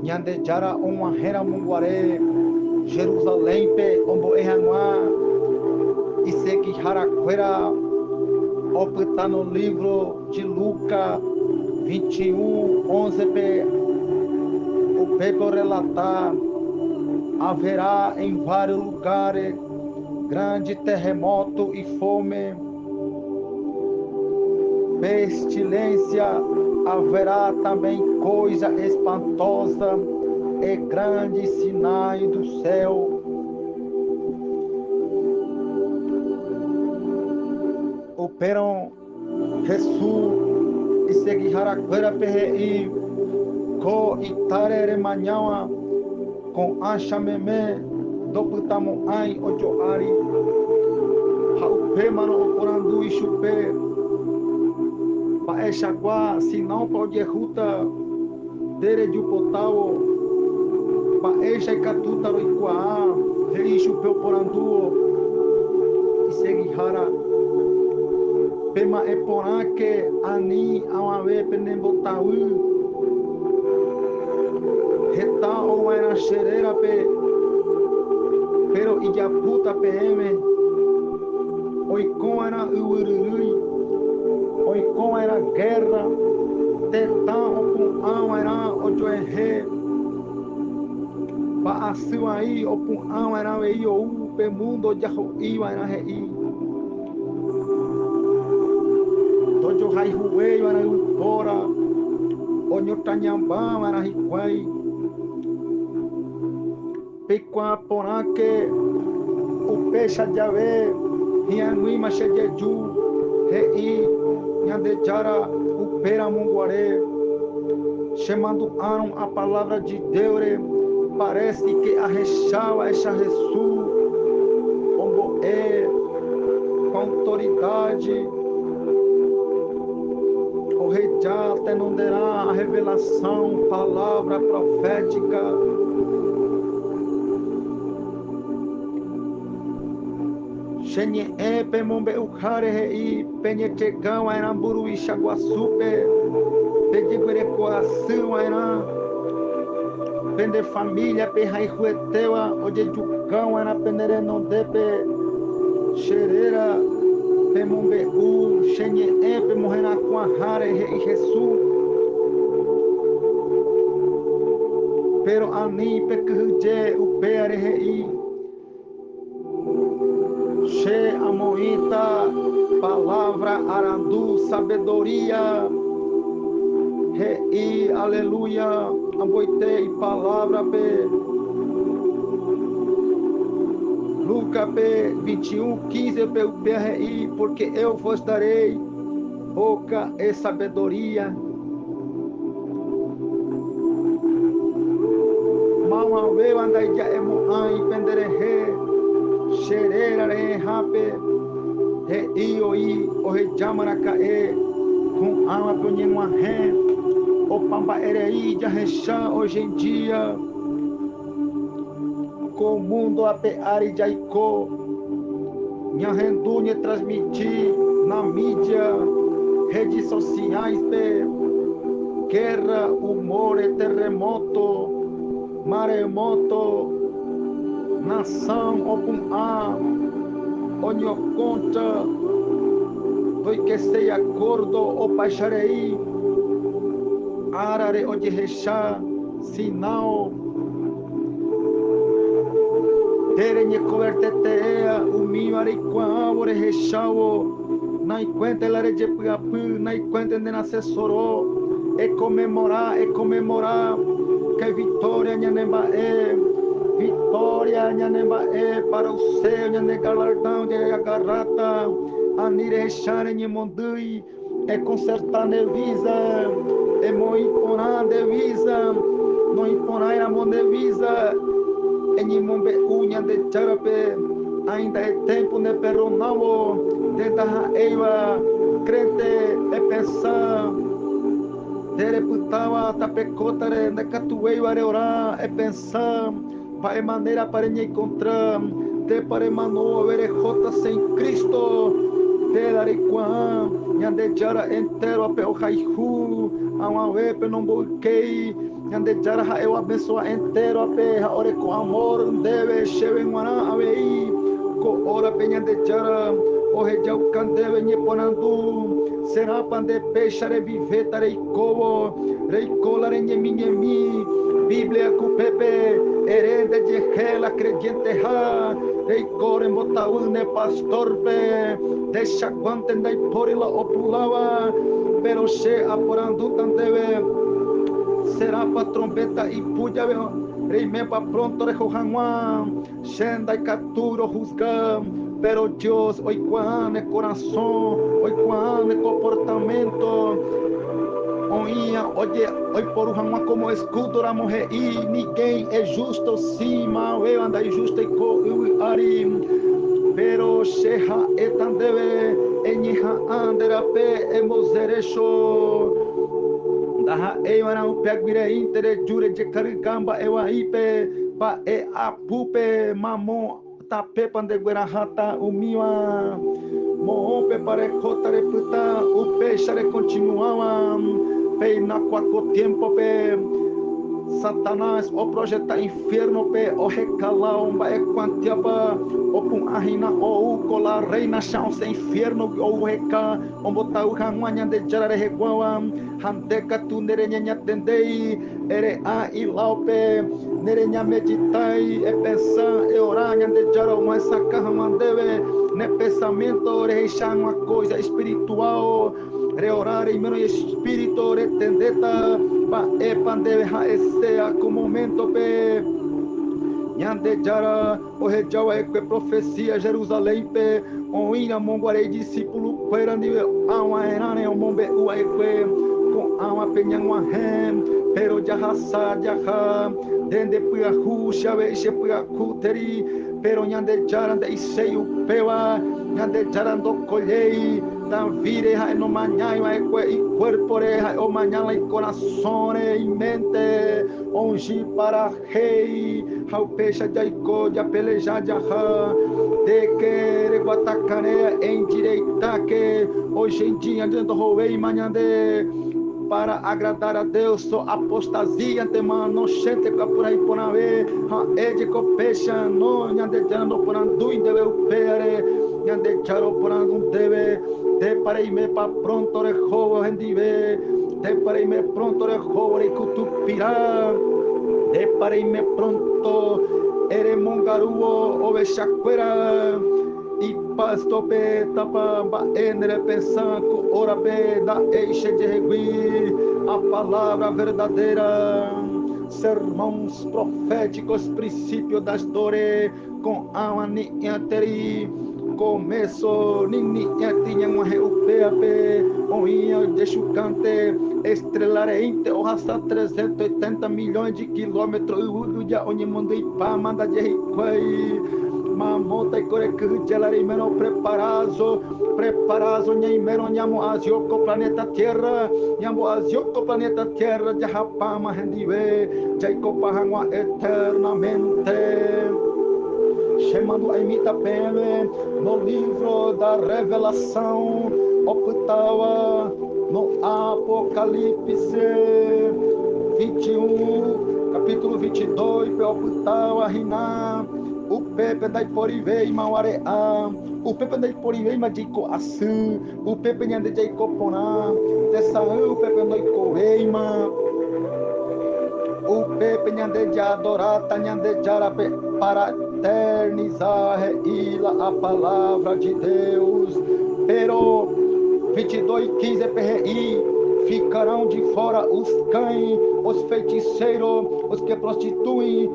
Nyandejara Onwahera Munguare, Jerusalém pe Ombo Ehanwa, Iseki Haraquera, opta no livro de Lucas 21:11 pe o Pedro relatar, haverá em vários lugares grande terremoto e fome, pestilência, haverá também coisa espantosa e grandes sinais do céu. Operam Jesus e seguirá a PRI co itarere manhã com ancha meme do putamo ai ojoari haupe mano orandu e chupe pa echagua se não pode ruta dere de potao pa echa catuta ro ikua rei chupe orandu e seguirá pema eporake ani awe penembotau reta ou era xereira pe pero ijaputa PM oicon era uurui oicon era guerra tetão opun era ojoehe pa asu aí opun era veio pe mundo jaho iwa era rei tojo hai huei era upora onyotanyamba era hikwai Picua porake o peixe de ave Rianui Machejeju Rei Nyandejara o Peramunguare chamando Aaron a palavra de Deus parece que arrechava essa resu como é com autoridade o rei já tenderá a revelação palavra profética Xenye epe mombe ukare rei penye chegão era mburu e chaguaçupe pedigure coação era pende família pe raihuetewa oje jucão era pendere não depe xereira pe mombe u xenye epe morrena com a rare rei Jesus pero ani pe kuje o pere rei Che amoita, palavra arandu, sabedoria, rei, aleluia, amboitei, palavra pe, Lucas pe 21:15 pe o rei, porque eu vos darei boca e sabedoria. Mama veu andai já emo ai penderehe. Xereira re rape rei oi o rei jamaracae com alma ponhendo a ré o pamba erei de arrechar hoje em dia com o mundo a peari de aicô minha rendunha transmitir na mídia redes sociais pe guerra humor e terremoto maremoto nação opun a onyo conta doi que sei acordo o paixarei arare onde rechá sinal terenye covertetea o minho ariquã ore rechao na enquanto ela de piapu na enquanto de assessorou e comemorar que vitória nhanemba Vitória, Nhanembaé, para o céu, Nhane galardão de agarrata, Anirechare, Nhemondui, é consertar nevisa, é moiporá devisa, no iporá era mondevisa, é Nhemombe unha de charape, ainda é tempo de perronao, de da eiva, crente, é pensar, de reputava, tapecotare, de catueio, areorá, é pensar, Pai maneira para me encontrar, te para mano verejota sem Cristo, te darei quan, nhande jara inteiro a peu raihu, Auawepe não busquei. Yande jara eu abençoa inteiro a perra. Ore com amor. Deve cheven wana avei. Co ora penhande jara. O rejau candeve nyeponandu. Será pande peixe reviveta reikovo. Reikola renyemi. Bíblia cupepe. Herende de gela crediente ha. Reikore motaune pastorpe. Deixa quanto dai porila opulava. Pero che aporandu tanteve. Será para trombeta e puja reimeba pronto rejohanwan. Shenda e capturo juzgam. Pero Dios hoy cuán é coração, hoy cuán é comportamento. Oinha, hoy por uma como escudo da morrer e ninguém é justo sim, mal eu anda injusto e co eu arim. Pero sheha etandeve enha andera pe emozerecho. Daha eu era um peguire intere jure de carigamba eu aipe pa e apupe mamon tape pandeguera rata o miwa mope para cotare puta o peixe continuava pe na quaco tempo pe Satanás o projeta inferno pe o recalau ba e quantiaba o pun ahina o cola reina chão sem inferno o reca o botar o ranguanya de jarare reguawa handeka tu nerenya tendei ere a ilaupe nerenya meditai e pensar e orar de jara uma sacarra mandeve ne pensamento reixar uma coisa espiritual reorar em meu espírito retendeta ba e pandeve ha esea com momento pe Yande jara o rejau é que profecia Jerusalém pe oinha monguarei discípulo queira ni awa erane o mombe uai que com awa penhangwa hem pero jahasa jaha dende pia husha veixe pia kuteri pero yande jara de seio pewa yande jara do colhei da vire ha no manhã e corpo ha o manhã e coração e mente onde para rei ao peixe de aico de pelejar de arra de querer guatacané em direita que hoje em dia dentro do rei manhã de para agradar a Deus só apostasia tema não chente por aí por aí ha ede co peixe no nhande jando por andu deve o pere nhande charo por andu deve te para irme pa pronto re jovo hendive te para irme pronto re jovo re kutupira te para irme pronto ere mongaruo ovechaquera e pasto pe tapa ba enre pensando ora be da eixe de regui a palavra verdadeira sermões proféticos princípio das dores com a nianteri começo nini tinha uma reupeape oinha de chucante estrelareinte o rasta 380 milhões de quilômetros e já onde mandei pa manda de riquai mamota e corecu gelari meno preparazo nhaimero nhamo azioko planeta terra nhamo azioko planeta terra jahapama hendive jaiko pahangwa eternamente chamando a imita pele no livro da revelação optava no Apocalipse 21 capítulo 22 optava rinar o pepe da porivei mauarea o pepe da porivei madiko asu o pepe nyande jaiko pona dessa o pepe no coeima o pepe nyande de adorata nyande jarape para eternizar a palavra de Deus pero 22:15 PRI ficarão de fora os cães, os feiticeiros, os que prostituem,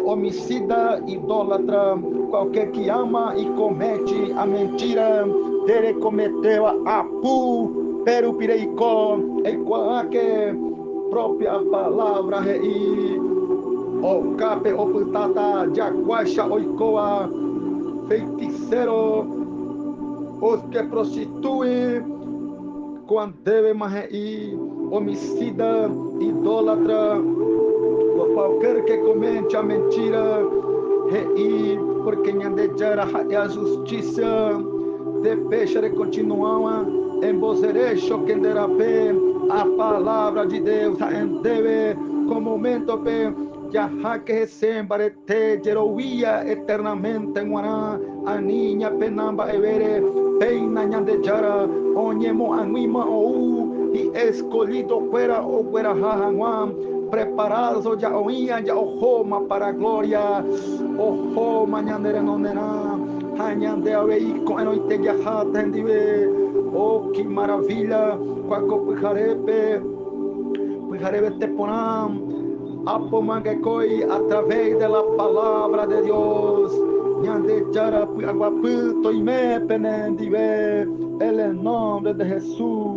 homicida, idólatra, qualquer que ama e comete a mentira, dele cometeu a pu, pero pireicó, e qualquer própria palavra rei, o cape, o putata, jaguacha, oicoa, feiticeiro, os que prostituem, quando deve rei, homicida, idólatra, qualquer que comente a mentira, rei, porque nhandejara é a justiça, de peixe continuava, em bozerecho, quenderape, A palavra de Deus deve com momento pe Yaha que sempre te jeroia eternamente em Guará, a ninha penamba evere, peina jara, onemo anima ou e escolhido fuera o fuera jajanguam, preparados ya oía ya ojoma para a glória, ojoma ñandere nonderá, hañande aveico enoite yaha tendive, oh que maravilha, quaco pujarebe te ponam, Apomangekoi, através da palavra de Deus. Nyandechara aguapito e me penendive. El nome de Jesus.